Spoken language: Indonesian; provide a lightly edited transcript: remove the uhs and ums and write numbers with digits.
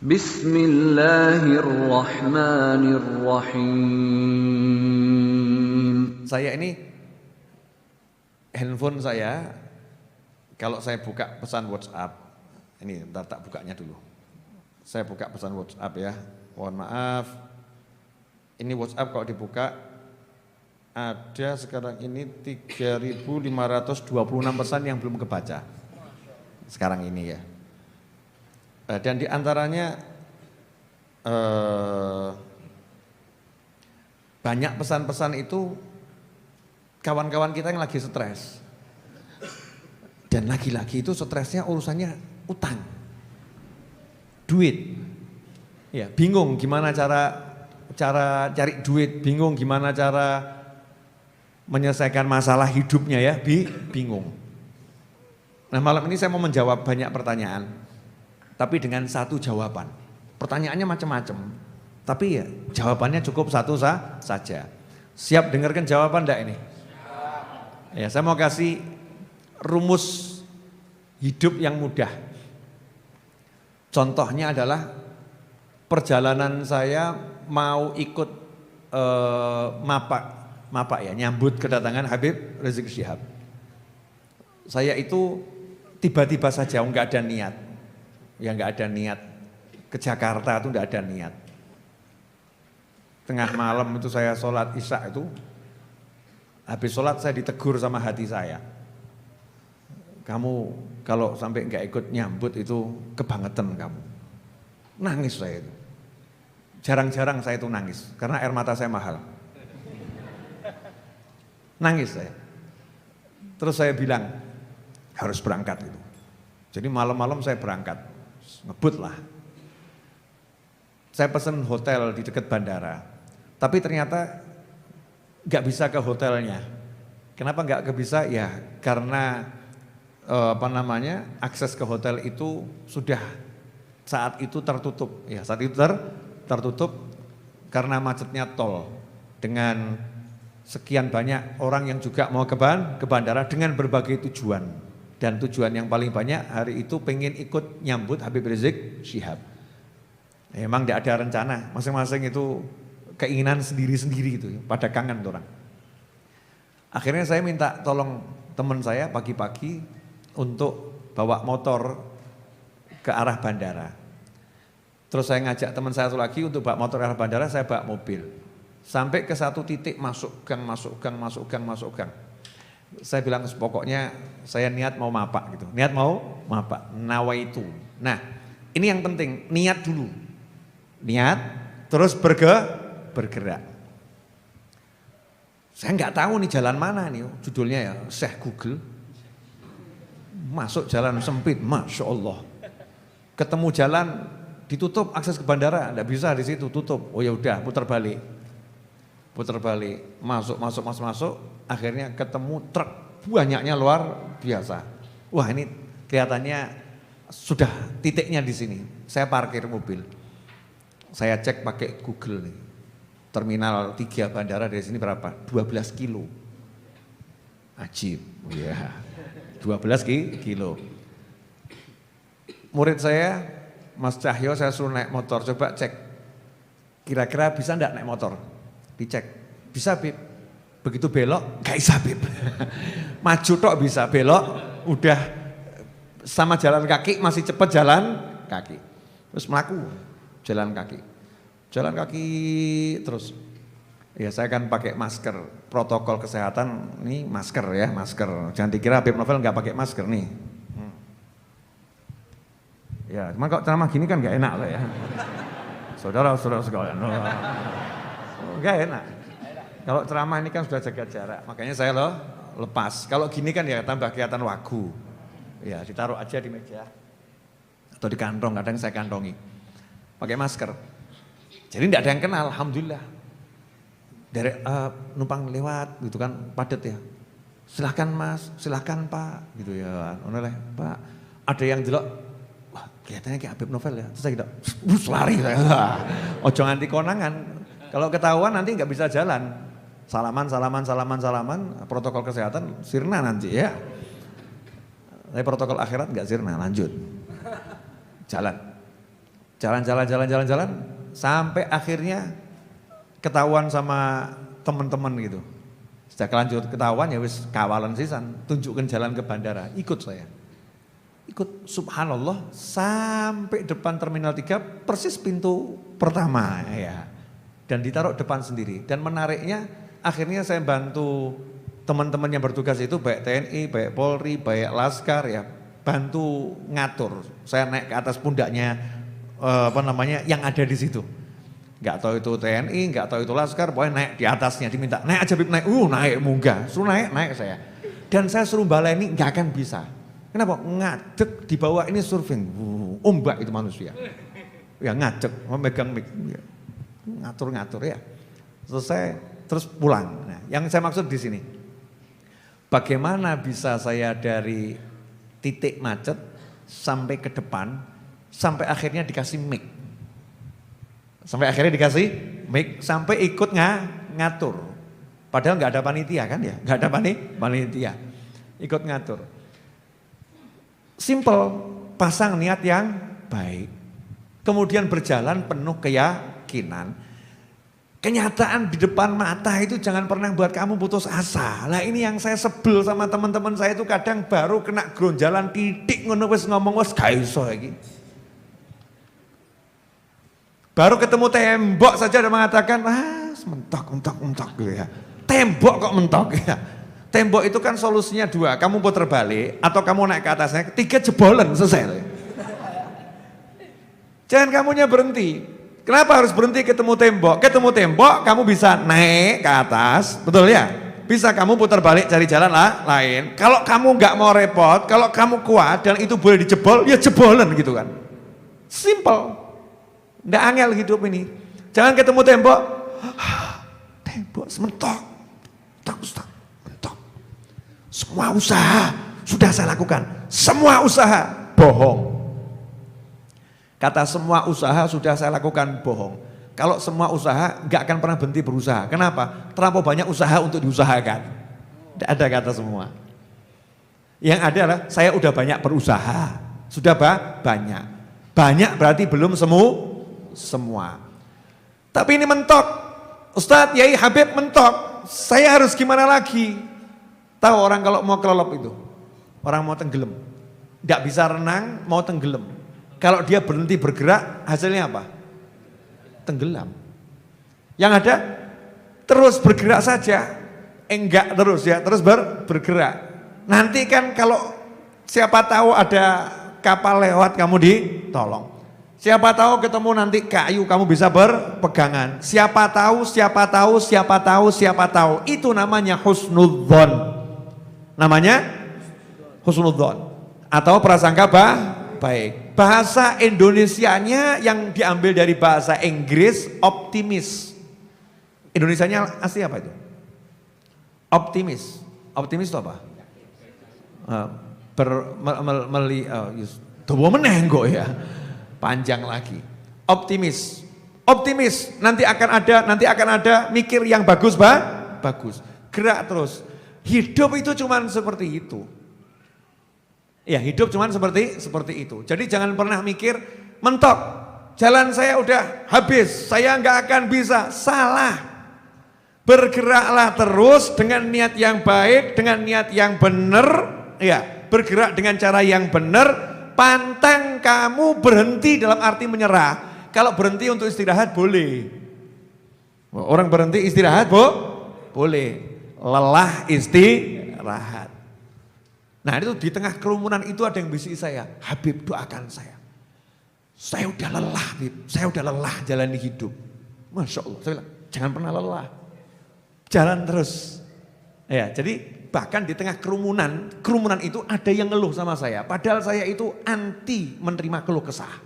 Bismillahirrahmanirrahim. Saya ini handphone saya, kalau saya buka pesan WhatsApp, ini ntar tak bukanya dulu. Saya buka pesan WhatsApp ya, mohon maaf. Ini WhatsApp kalau dibuka, ada sekarang ini 3.526 pesan yang belum kebaca. Sekarang ini ya. Dan diantaranya banyak pesan-pesan itu kawan-kawan kita yang lagi stres. Dan lagi-lagi itu stresnya urusannya utang, duit. Ya, bingung gimana cara cari duit, bingung gimana cara menyelesaikan masalah hidupnya ya, bingung. Nah, malam ini saya mau menjawab banyak pertanyaan, tapi dengan satu jawaban. Pertanyaannya macam-macam, tapi ya jawabannya cukup satu saja. Siap dengarkan jawaban enggak ini? Ya, saya mau kasih rumus hidup yang mudah. Contohnya adalah perjalanan saya mau ikut mapak ya, nyambut kedatangan Habib Rizik Syihab. Saya itu tiba-tiba saja enggak ada niat. Ya enggak ada niat ke Jakarta itu enggak ada niat. Tengah malam itu saya sholat isya itu, habis sholat saya ditegur sama hati saya. Kamu kalau sampai enggak ikut nyambut itu kebangetan kamu. Nangis saya itu. Jarang-jarang saya itu nangis karena air mata saya mahal. Nangis saya. Terus saya bilang harus berangkat gitu. Jadi malam-malam saya berangkat. Ngebut lah. Saya pesen hotel di dekat bandara, tapi ternyata nggak bisa ke hotelnya. Kenapa nggak bisa? Ya karena akses ke hotel itu sudah saat itu tertutup. Ya saat itu tertutup karena macetnya tol dengan sekian banyak orang yang juga mau ke bandara dengan berbagai tujuan. Dan tujuan yang paling banyak hari itu pengen ikut nyambut Habib Rizik Syihab. Memang tidak ada rencana, masing-masing itu keinginan sendiri-sendiri gitu, pada kangen orang. Akhirnya saya minta tolong teman saya pagi-pagi untuk bawa motor ke arah bandara. Terus saya ngajak teman saya satu lagi untuk bawa motor ke arah bandara, saya bawa mobil. Sampai ke satu titik masuk gang. Saya bilang pokoknya saya niat mau mapak gitu. Niat mau mapak, nawaitu. Nah, ini yang penting, niat dulu. Niat, terus bergerak. Saya nggak tahu nih jalan mana nih, judulnya ya Syekh Google. Masuk jalan sempit, Masya Allah. Ketemu jalan ditutup akses ke bandara, nggak bisa di situ, tutup. Oh ya udah, putar balik, masuk. Akhirnya ketemu truk, banyaknya luar biasa. Wah ini kelihatannya sudah titiknya di sini. Saya parkir mobil, saya cek pakai Google nih. Terminal 3 bandara dari sini berapa? 12 kilo. Ajib, ya 12 kilo. Murid saya, Mas Cahyo, saya suruh naik motor, coba cek. Kira-kira bisa enggak naik motor? Dicek, bisa Bib. Begitu belok, gak bisa Bib. Maju tok bisa, belok udah sama jalan kaki, masih cepet jalan kaki. Terus melaku, jalan kaki terus. Ya saya kan pakai masker, protokol kesehatan nih masker ya, masker. Jangan dikira Habib Novel gak pakai masker nih. Ya, cuma kok ceramah gini kan gak enak loh ya. Saudara-saudara sekalian, gak enak. Kalau ceramah ini kan sudah jaga jarak, makanya saya lepas. Kalau gini kan ya tambah kelihatan wagu. Ya ditaruh aja di meja atau di kantong, kadang saya kantongi. Pakai masker. Jadi tidak ada yang kenal, alhamdulillah. Dari numpang lewat gitu kan, padat ya. Silahkan Mas, silahkan Pak, gitu ya. Oleh Pak, ada yang jelek. Wah kelihatannya kayak Habib Novel ya. Terus saya gitu, lari saya. Ojo nganti konangan. Kalau ketahuan nanti nggak bisa jalan. Salaman, protokol kesehatan sirna nanti ya. Tapi protokol akhirat nggak sirna, lanjut. Jalan. Jalan, sampai akhirnya ketahuan sama teman-teman gitu. Sejak lanjut ketahuan ya wis kawalan sisan, tunjukkan jalan ke bandara, ikut saya. Ikut, subhanallah, sampai depan Terminal 3 persis pintu pertama ya. Dan ditaruh depan sendiri. Dan menariknya akhirnya saya bantu teman-teman yang bertugas itu, baik TNI, baik Polri, baik Laskar ya, bantu ngatur. Saya naik ke atas pundaknya yang ada di situ. Enggak tahu itu TNI, enggak tahu itu Laskar, pokoknya naik di atasnya, diminta naik aja Bib, naik munggah, suruh naik saya. Dan saya suruh baleni enggak akan bisa. Kenapa? Ngadeg di bawah ini surfing, ombak itu manusia. Ya ngadeg, memegang mic, ngatur-ngatur ya. Selesai, terus pulang. Nah, yang saya maksud di sini, bagaimana bisa saya dari titik macet sampai ke depan, sampai akhirnya dikasih mic. Sampai akhirnya dikasih mic, sampai ikut ngatur. Padahal nggak ada panitia kan ya, nggak ada panitia. Ikut ngatur. Simple, pasang niat yang baik. Kemudian berjalan penuh keyakinan. Kenyataan di depan mata itu jangan pernah buat kamu putus asa. Lah ini yang saya sebel sama teman-teman saya itu kadang baru kena gronjalan titik ngono wis ngomong wis gak iso iki. Baru ketemu tembok saja udah mengatakan, mentok gitu ya. Tembok kok mentok ya. Tembok itu kan solusinya dua, kamu putar balik atau kamu naik ke atasnya, ketiga jebolan selesai. Jangan kamunya berhenti. Kenapa harus berhenti ketemu tembok? Ketemu tembok kamu bisa naik ke atas, betul ya? Bisa kamu putar balik cari jalan lain. Kalau kamu nggak mau repot, kalau kamu kuat dan itu boleh dijebol, ya jebolan gitu kan. Simple. Nggak angel hidup ini. Jangan ketemu tembok, tembok sementok, mentok. Semua usaha sudah saya lakukan, semua usaha bohong. Kata semua usaha sudah saya lakukan bohong. Kalau semua usaha nggak akan pernah berhenti berusaha. Kenapa? Terlalu banyak usaha untuk diusahakan. Tidak ada kata semua. Yang ada adalah saya udah banyak berusaha. Sudah banyak. Banyak berarti belum semua. Tapi ini mentok. Ustadz, Yai Habib mentok. Saya harus gimana lagi? Tahu orang kalau mau kelelop itu? Orang mau tenggelam. Nggak bisa renang, mau tenggelam. Kalau dia berhenti bergerak, hasilnya apa? Tenggelam. Yang ada, terus bergerak saja. Enggak terus ya, terus bergerak. Nanti kan kalau siapa tahu ada kapal lewat, kamu ditolong. Siapa tahu ketemu nanti kayu, kamu bisa berpegangan. Siapa tahu. Itu namanya husnudzon. Namanya husnudzon. Atau prasangka baik. Bahasa Indonesianya yang diambil dari bahasa Inggris optimis. Indonesianya asli apa itu? Optimis. Optimis itu apa? Ya. Panjang lagi. Optimis. Nanti akan ada mikir yang bagus. Gerak terus. Hidup itu cuman seperti itu. Ya, hidup cuman seperti itu. Jadi jangan pernah mikir mentok. Jalan saya udah habis, saya nggak akan bisa. Salah. Bergeraklah terus dengan niat yang baik, dengan niat yang benar, ya. Bergerak dengan cara yang benar, pantang kamu berhenti dalam arti menyerah. Kalau berhenti untuk istirahat boleh. Orang berhenti istirahat boleh. Lelah istirahat. Nah itu di tengah kerumunan itu ada yang bisik saya, Habib doakan saya. Saya udah lelah Habib, saya udah lelah jalani hidup. Masya Allah, saya bilang jangan pernah lelah. Jalan terus. Ya, jadi bahkan di tengah kerumunan itu ada yang ngeluh sama saya. Padahal saya itu anti menerima keluh kesah.